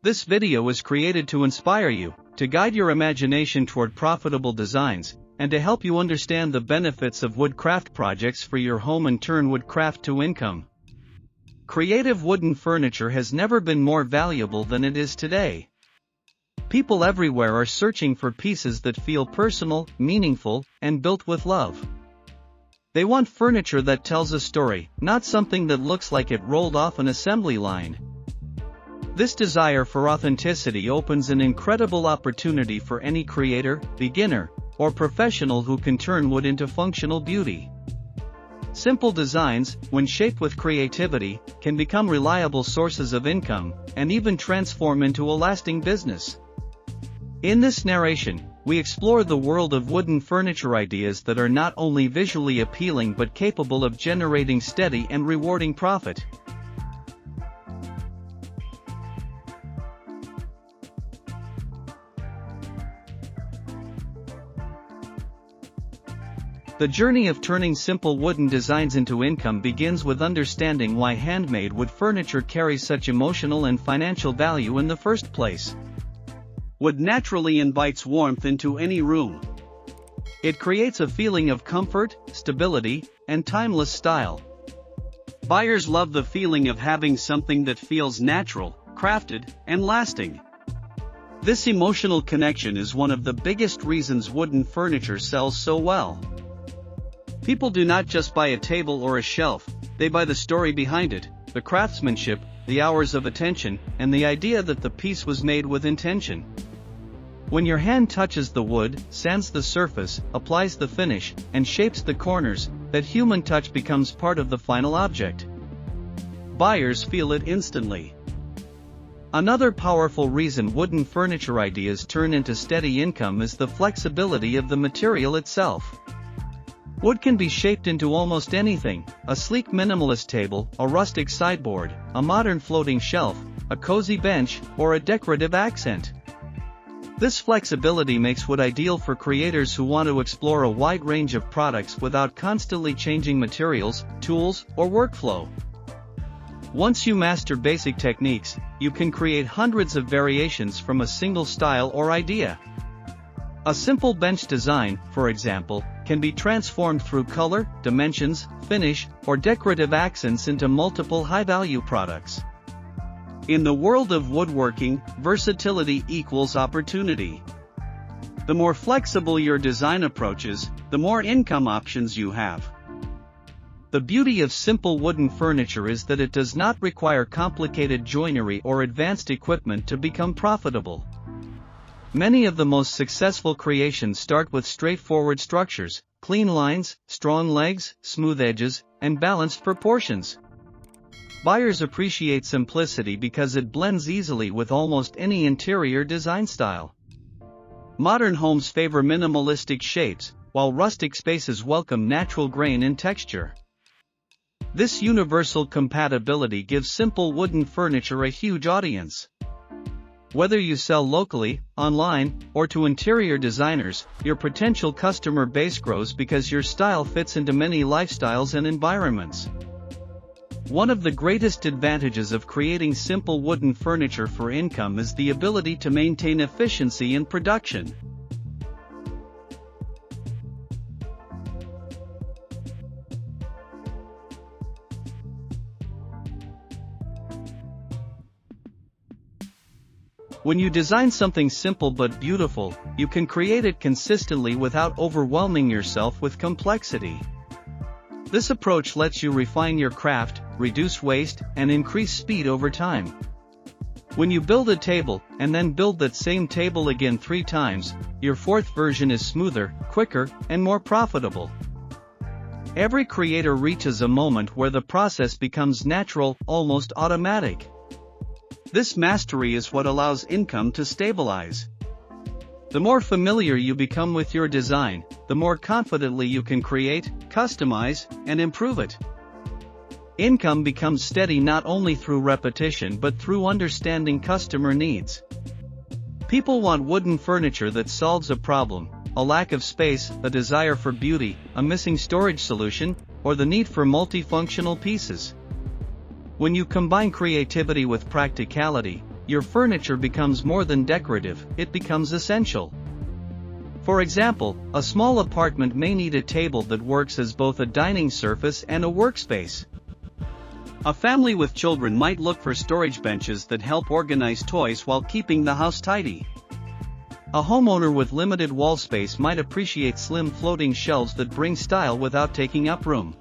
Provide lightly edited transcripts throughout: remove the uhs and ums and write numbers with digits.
This video is created to inspire you, to guide your imagination toward profitable designs, and to help you understand the benefits of woodcraft projects for your home and turn woodcraft to income. Creative wooden furniture has never been more valuable than it is today. People everywhere are searching for pieces that feel personal, meaningful, and built with love. They want furniture that tells a story, not something that looks like it rolled off an assembly line. This desire for authenticity opens an incredible opportunity for any creator, beginner, or professional who can turn wood into functional beauty. Simple designs, when shaped with creativity, can become reliable sources of income, and even transform into a lasting business. In this narration, we explore the world of wooden furniture ideas that are not only visually appealing but capable of generating steady and rewarding profit. The journey of turning simple wooden designs into income begins with understanding why handmade wood furniture carries such emotional and financial value in the first place. Wood naturally invites warmth into any room. It creates a feeling of comfort, stability, and timeless style. Buyers love the feeling of having something that feels natural, crafted, and lasting. This emotional connection is one of the biggest reasons wooden furniture sells so well. People do not just buy a table or a shelf, they buy the story behind it, the craftsmanship, the hours of attention, and the idea that the piece was made with intention. When your hand touches the wood, sands the surface, applies the finish, and shapes the corners, that human touch becomes part of the final object. Buyers feel it instantly. Another powerful reason wooden furniture ideas turn into steady income is the flexibility of the material itself. Wood can be shaped into almost anything: a sleek minimalist table, a rustic sideboard, a modern floating shelf, a cozy bench, or a decorative accent. This flexibility makes wood ideal for creators who want to explore a wide range of products without constantly changing materials, tools, or workflow. Once you master basic techniques, you can create hundreds of variations from a single style or idea. A simple bench design, for example, can be transformed through color, dimensions, finish, or decorative accents into multiple high-value products. In the world of woodworking, versatility equals opportunity. The more flexible your design approaches, the more income options you have. The beauty of simple wooden furniture is that it does not require complicated joinery or advanced equipment to become profitable. Many of the most successful creations start with straightforward structures: clean lines, strong legs, smooth edges, and balanced proportions. Buyers appreciate simplicity because it blends easily with almost any interior design style. Modern homes favor minimalistic shapes, while rustic spaces welcome natural grain and texture. This universal compatibility gives simple wooden furniture a huge audience. Whether you sell locally, online, or to interior designers, your potential customer base grows because your style fits into many lifestyles and environments. One of the greatest advantages of creating simple wooden furniture for income is the ability to maintain efficiency in production. When you design something simple but beautiful, you can create it consistently without overwhelming yourself with complexity. This approach lets you refine your craft, reduce waste, and increase speed over time. When you build a table, and then build that same table again 3 times, your fourth version is smoother, quicker, and more profitable. Every creator reaches a moment where the process becomes natural, almost automatic. This mastery is what allows income to stabilize. The more familiar you become with your design, the more confidently you can create, customize, and improve it. Income becomes steady not only through repetition but through understanding customer needs. People want wooden furniture that solves a problem: a lack of space, a desire for beauty, a missing storage solution, or the need for multifunctional pieces. When you combine creativity with practicality, your furniture becomes more than decorative, it becomes essential. For example, a small apartment may need a table that works as both a dining surface and a workspace. A family with children might look for storage benches that help organize toys while keeping the house tidy. A homeowner with limited wall space might appreciate slim floating shelves that bring style without taking up room.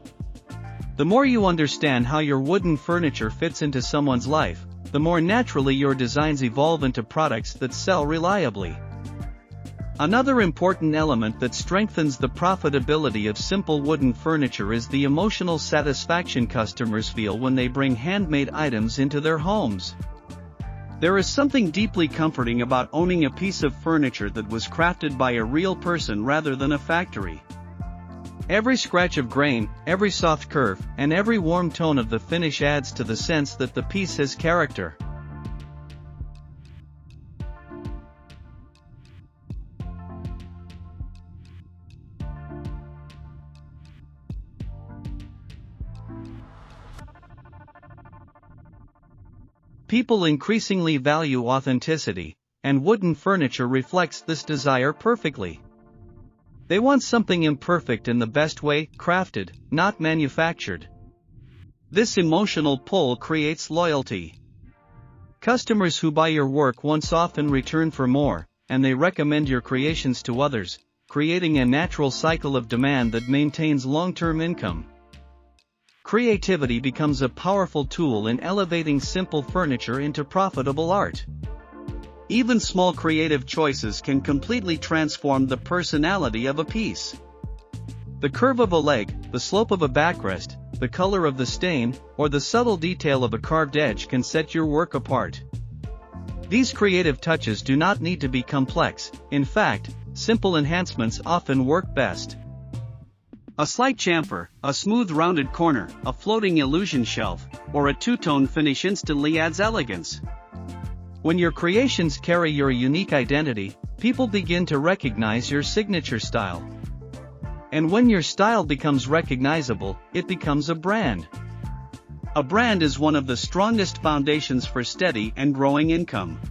The more you understand how your wooden furniture fits into someone's life, the more naturally your designs evolve into products that sell reliably. Another important element that strengthens the profitability of simple wooden furniture is the emotional satisfaction customers feel when they bring handmade items into their homes. There is something deeply comforting about owning a piece of furniture that was crafted by a real person rather than a factory. Every scratch of grain, every soft curve, and every warm tone of the finish adds to the sense that the piece has character. People increasingly value authenticity, and wooden furniture reflects this desire perfectly. They want something imperfect in the best way, crafted, not manufactured. This emotional pull creates loyalty. Customers who buy your work once often return for more, and they recommend your creations to others, creating a natural cycle of demand that maintains long-term income. Creativity becomes a powerful tool in elevating simple furniture into profitable art. Even small creative choices can completely transform the personality of a piece. The curve of a leg, the slope of a backrest, the color of the stain, or the subtle detail of a carved edge can set your work apart. These creative touches do not need to be complex. In fact, simple enhancements often work best. A slight chamfer, a smooth rounded corner, a floating illusion shelf, or a two-tone finish instantly adds elegance. When your creations carry your unique identity, people begin to recognize your signature style. And when your style becomes recognizable, it becomes a brand. A brand is one of the strongest foundations for steady and growing income.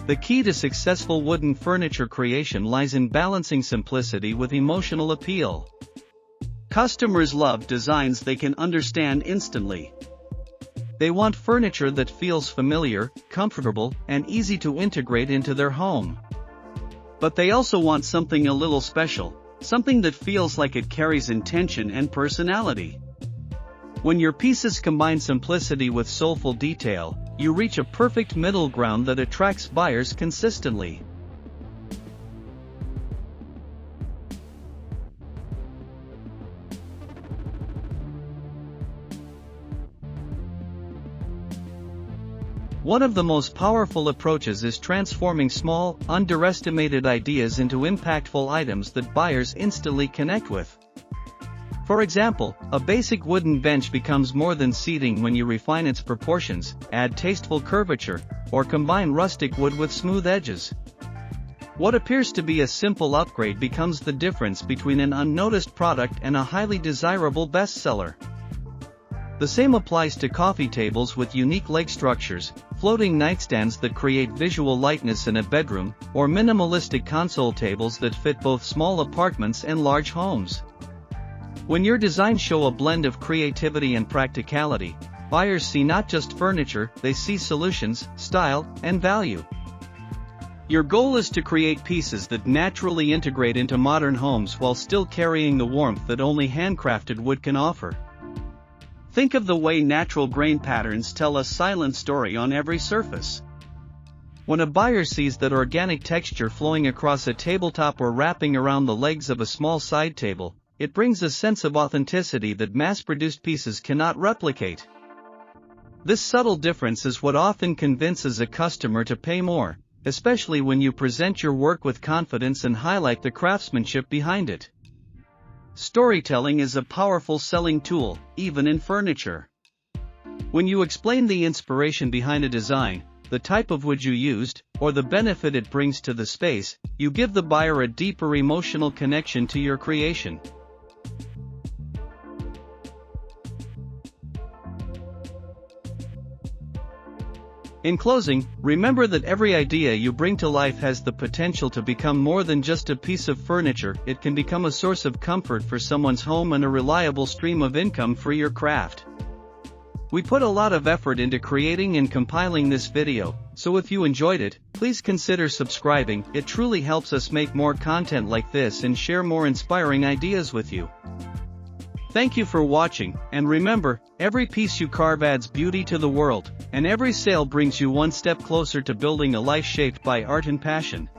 The key to successful wooden furniture creation lies in balancing simplicity with emotional appeal. Customers love designs they can understand instantly. They want furniture that feels familiar, comfortable, and easy to integrate into their home. But they also want something a little special, something that feels like it carries intention and personality. When your pieces combine simplicity with soulful detail, you reach a perfect middle ground that attracts buyers consistently. One of the most powerful approaches is transforming small, underestimated ideas into impactful items that buyers instantly connect with. For example, a basic wooden bench becomes more than seating when you refine its proportions, add tasteful curvature, or combine rustic wood with smooth edges. What appears to be a simple upgrade becomes the difference between an unnoticed product and a highly desirable bestseller. The same applies to coffee tables with unique leg structures, floating nightstands that create visual lightness in a bedroom, or minimalistic console tables that fit both small apartments and large homes. When your designs show a blend of creativity and practicality, buyers see not just furniture, they see solutions, style, and value. Your goal is to create pieces that naturally integrate into modern homes while still carrying the warmth that only handcrafted wood can offer. Think of the way natural grain patterns tell a silent story on every surface. When a buyer sees that organic texture flowing across a tabletop or wrapping around the legs of a small side table, it brings a sense of authenticity that mass-produced pieces cannot replicate. This subtle difference is what often convinces a customer to pay more, especially when you present your work with confidence and highlight the craftsmanship behind it. Storytelling is a powerful selling tool, even in furniture. When you explain the inspiration behind a design, the type of wood you used, or the benefit it brings to the space, you give the buyer a deeper emotional connection to your creation. In closing, remember that every idea you bring to life has the potential to become more than just a piece of furniture. It can become a source of comfort for someone's home and a reliable stream of income for your craft. We put a lot of effort into creating and compiling this video, so if you enjoyed it, please consider subscribing. It truly helps us make more content like this and share more inspiring ideas with you. Thank you for watching, and remember, every piece you carve adds beauty to the world, and every sale brings you one step closer to building a life shaped by art and passion.